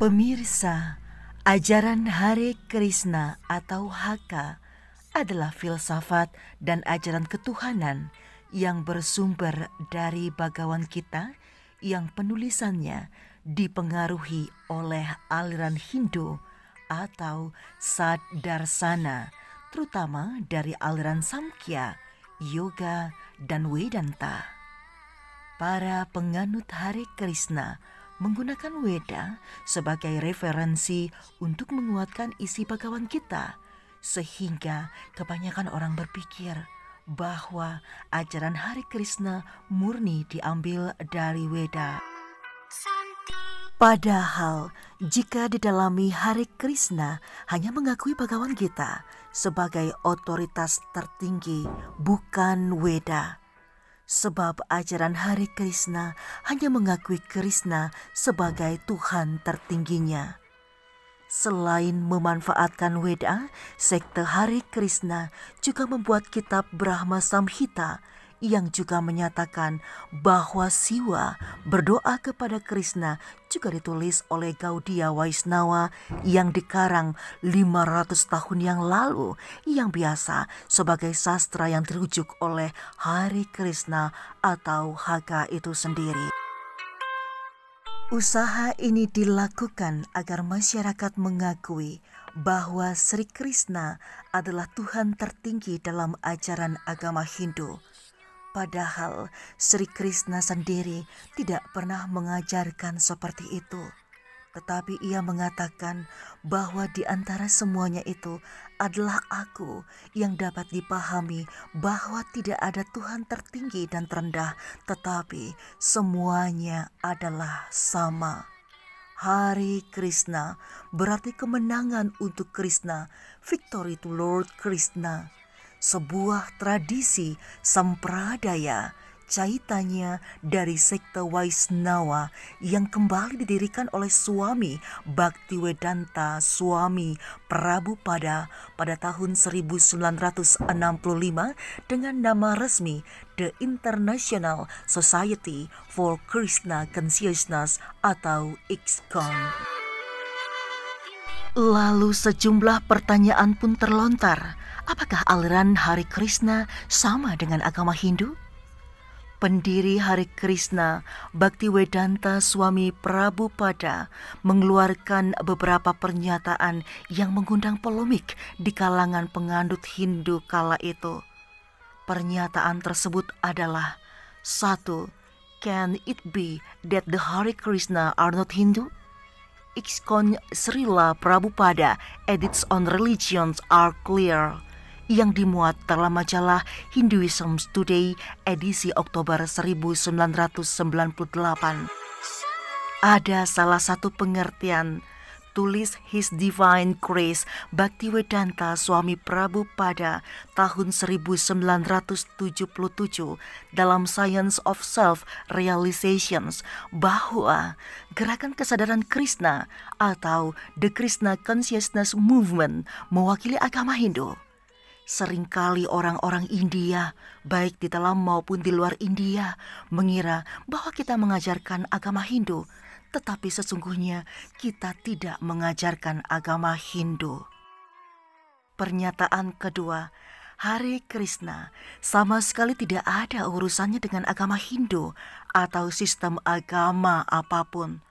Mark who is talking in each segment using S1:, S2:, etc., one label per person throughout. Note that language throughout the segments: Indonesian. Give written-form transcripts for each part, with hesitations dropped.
S1: Pemirsa, ajaran Hare Krishna atau Haka adalah filsafat dan ajaran ketuhanan yang bersumber dari Bhagawan kita yang penulisannya dipengaruhi oleh aliran Hindu atau Saddarsana, terutama dari aliran Samkhya, Yoga, dan Vedanta. Para penganut Hare Krishna menggunakan Weda sebagai referensi untuk menguatkan isi Bhagawan kita, sehingga kebanyakan orang berpikir bahwa ajaran Hare Krishna murni diambil dari Weda. Padahal jika didalami, Hare Krishna hanya mengakui Bhagawan kita sebagai otoritas tertinggi, bukan Weda. Sebab ajaran Hare Krishna hanya mengakui Krishna sebagai Tuhan tertingginya. Selain memanfaatkan Weda, sekte Hare Krishna juga membuat kitab Brahma Samhita yang juga menyatakan bahwa Siwa berdoa kepada Krishna juga ditulis oleh Gaudiya Vaishnava yang dikarang 500 tahun yang lalu, yang biasa sebagai sastra yang dirujuk oleh Hare Krishna atau Haka itu sendiri. Usaha ini dilakukan agar masyarakat mengakui bahwa Sri Krishna adalah Tuhan tertinggi dalam ajaran agama Hindu. Padahal Sri Krishna sendiri tidak pernah mengajarkan seperti itu. Tetapi ia mengatakan bahwa di antara semuanya itu adalah aku yang dapat dipahami bahwa tidak ada Tuhan tertinggi dan terendah, tetapi semuanya adalah sama. Hare Krishna berarti kemenangan untuk Krishna, victory to Lord Krishna. Sebuah tradisi sampradaya Caitanya dari sekte Vaishnava yang kembali didirikan oleh Swami Bhaktivedanta Swami Prabhupada pada tahun 1965 dengan nama resmi The International Society for Krishna Consciousness atau ISKCON. Lalu sejumlah pertanyaan pun terlontar. Apakah aliran Hare Krishna sama dengan agama Hindu? Pendiri Hare Krishna, Bhaktivedanta Swami Prabhupada, mengeluarkan beberapa pernyataan yang mengundang polemik di kalangan penganut Hindu kala itu. Pernyataan tersebut adalah: 1. Can it be that the Hare Krishna are not Hindu? ISKCON Srila Prabhupada Edits on Religions are clear, yang dimuat dalam majalah Hinduism Today edisi Oktober 1998. Ada salah satu pengertian, tulis His Divine Grace Bhaktivedanta Swami Prabhupada tahun 1977 dalam Science of Self-Realizations, bahwa gerakan kesadaran Krishna atau The Krishna Consciousness Movement mewakili agama Hindu. Seringkali orang-orang India, baik di dalam maupun di luar India, mengira bahwa kita mengajarkan agama Hindu, tetapi sesungguhnya kita tidak mengajarkan agama Hindu. Pernyataan kedua, Hare Krishna sama sekali tidak ada urusannya dengan agama Hindu atau sistem agama apapun.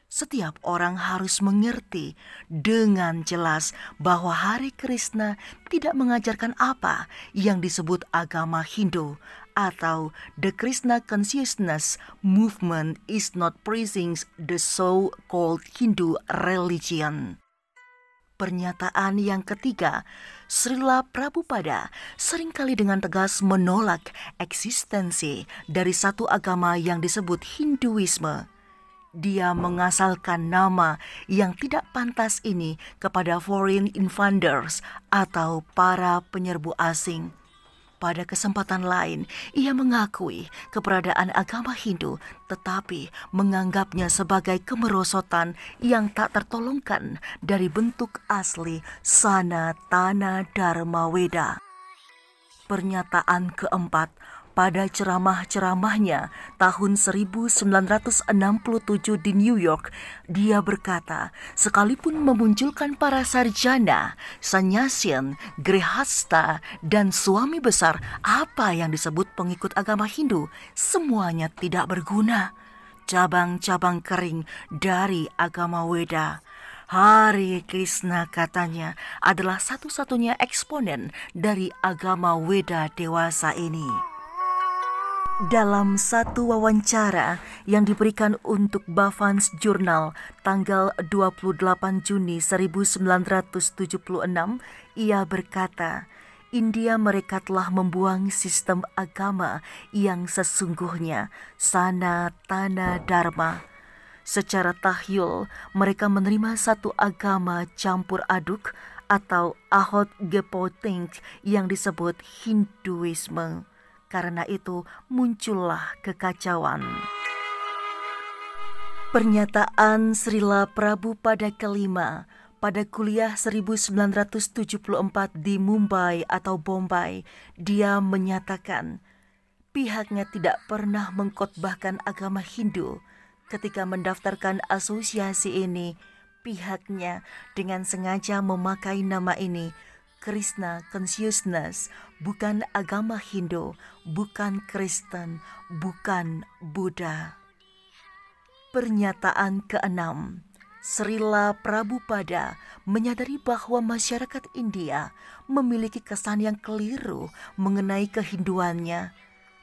S1: Setiap orang harus mengerti dengan jelas bahwa Hare Krishna tidak mengajarkan apa yang disebut agama Hindu, atau The Krishna Consciousness Movement is not praising the so-called Hindu religion. Pernyataan yang ketiga, Srila Prabhupada seringkali dengan tegas menolak eksistensi dari satu agama yang disebut Hinduisme. Dia mengasalkan nama yang tidak pantas ini kepada foreign invaders atau para penyerbu asing. Pada kesempatan lain, ia mengakui keberadaan agama Hindu, tetapi menganggapnya sebagai kemerosotan yang tak tertolongkan dari bentuk asli Sanatana Dharma Weda. Pernyataan keempat, Pada ceramah-ceramahnya tahun 1967 di New York, dia berkata, sekalipun memunculkan para sarjana, sannyasin, grihasta, dan suami besar, apa yang disebut pengikut agama Hindu, semuanya tidak berguna. Cabang-cabang kering dari agama Weda. Hare Krishna, katanya, adalah satu-satunya eksponen dari agama Weda dewasa ini. Dalam satu wawancara yang diberikan untuk Bhavans Journal tanggal 28 Juni 1976, ia berkata, India mereka telah membuang sistem agama yang sesungguhnya, Sanatana Dharma. Secara tahyul, mereka menerima satu agama campur aduk atau Ahot Gepoting yang disebut Hinduisme. Karena itu muncullah kekacauan. Pernyataan Srila Prabhupada kelima pada kuliah 1974 di Mumbai atau Bombay, dia menyatakan pihaknya tidak pernah mengkhotbahkan agama Hindu. Ketika mendaftarkan asosiasi ini, pihaknya dengan sengaja memakai nama ini, Krishna Consciousness, bukan agama Hindu, bukan Kristen, bukan Buddha. Pernyataan keenam, Srila Prabhupada menyadari bahwa masyarakat India memiliki kesan yang keliru mengenai kehinduannya.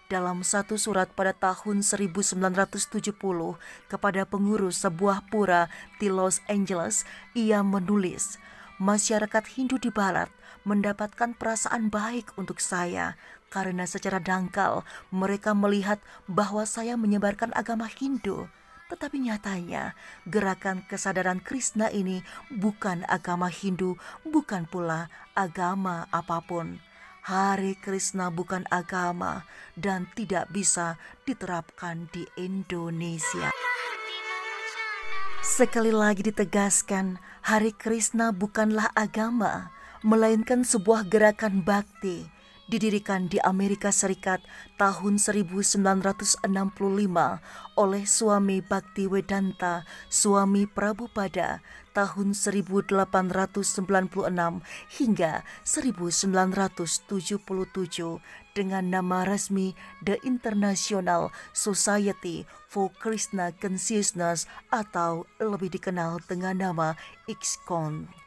S1: Dalam satu surat pada tahun 1970 kepada pengurus sebuah pura di Los Angeles, ia menulis, masyarakat Hindu di Barat mendapatkan perasaan baik untuk saya karena secara dangkal mereka melihat bahwa saya menyebarkan agama Hindu. Tetapi nyatanya gerakan kesadaran Krishna ini bukan agama Hindu, bukan pula agama apapun. Hare Krishna bukan agama dan tidak bisa diterapkan di Indonesia. Sekali lagi ditegaskan, Hare Krishna bukanlah agama, melainkan sebuah gerakan bakti. Didirikan di Amerika Serikat tahun 1965 oleh Swami Bhaktivedanta Swami Prabhupada tahun 1896 hingga 1977 dengan nama resmi The International Society for Krishna Consciousness atau lebih dikenal dengan nama ISKCON.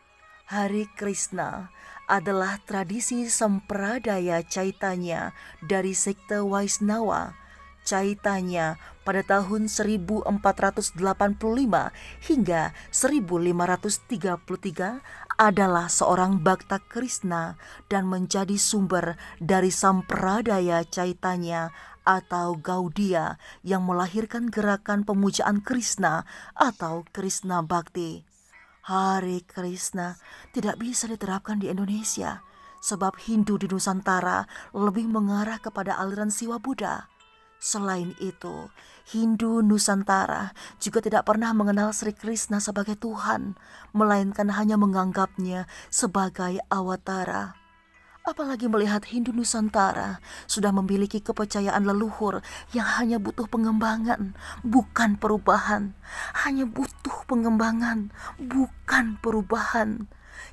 S1: Hare Krishna adalah tradisi Sampradaya Chaitanya dari sekte Vaisnava. Chaitanya pada tahun 1485 hingga 1533 adalah seorang Bhakta Krishna dan menjadi sumber dari Sampradaya Chaitanya atau Gaudiya yang melahirkan gerakan pemujaan Krishna atau Krishna Bhakti. Hare Krishna tidak bisa diterapkan di Indonesia sebab Hindu di Nusantara lebih mengarah kepada aliran Siwa Buddha. Selain itu, Hindu Nusantara juga tidak pernah mengenal Sri Krishna sebagai Tuhan, melainkan hanya menganggapnya sebagai awatara. Apalagi melihat Hindu Nusantara sudah memiliki kepercayaan leluhur yang hanya butuh pengembangan, bukan perubahan. Hanya butuh pengembangan, bukan perubahan.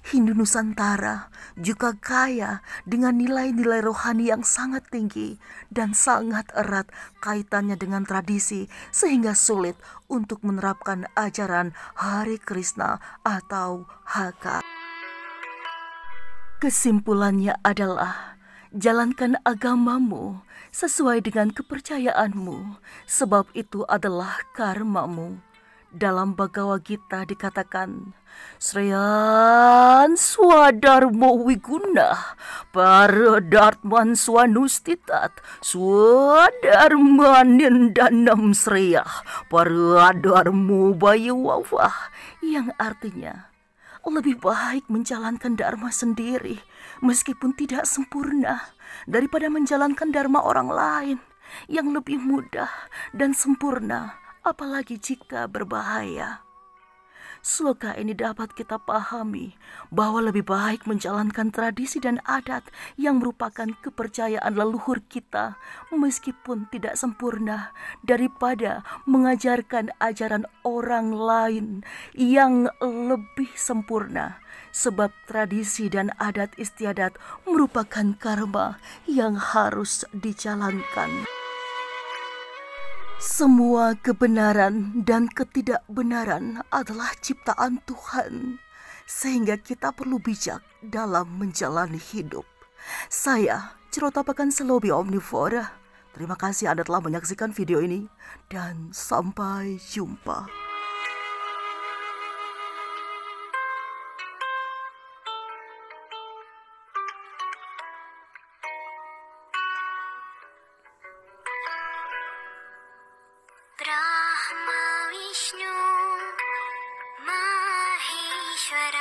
S1: Hindu Nusantara juga kaya dengan nilai-nilai rohani yang sangat tinggi dan sangat erat kaitannya dengan tradisi sehingga sulit untuk menerapkan ajaran Hare Krishna atau Haka. Kesimpulannya adalah, jalankan agamamu sesuai dengan kepercayaanmu, sebab itu adalah karmamu. Dalam Bhagavad Gita dikatakan, Sreyan swadharmo wiguna, paradharman swanustitat, swadharmanindanam sreyah, paradharmo bayawawah, yang artinya, lebih baik menjalankan dharma sendiri meskipun tidak sempurna daripada menjalankan dharma orang lain yang lebih mudah dan sempurna apalagi jika berbahaya. Sloka ini dapat kita pahami bahwa lebih baik menjalankan tradisi dan adat yang merupakan kepercayaan leluhur kita meskipun tidak sempurna daripada mengajarkan ajaran orang lain yang lebih sempurna. Sebab tradisi dan adat istiadat merupakan karma yang harus dijalankan. Semua kebenaran dan ketidakbenaran adalah ciptaan Tuhan, sehingga kita perlu bijak dalam menjalani hidup. Saya, Cirotapakan Selobi Omnivora. Terima kasih Anda telah menyaksikan video ini, dan sampai jumpa.
S2: Brahma Vishnu Maheshwara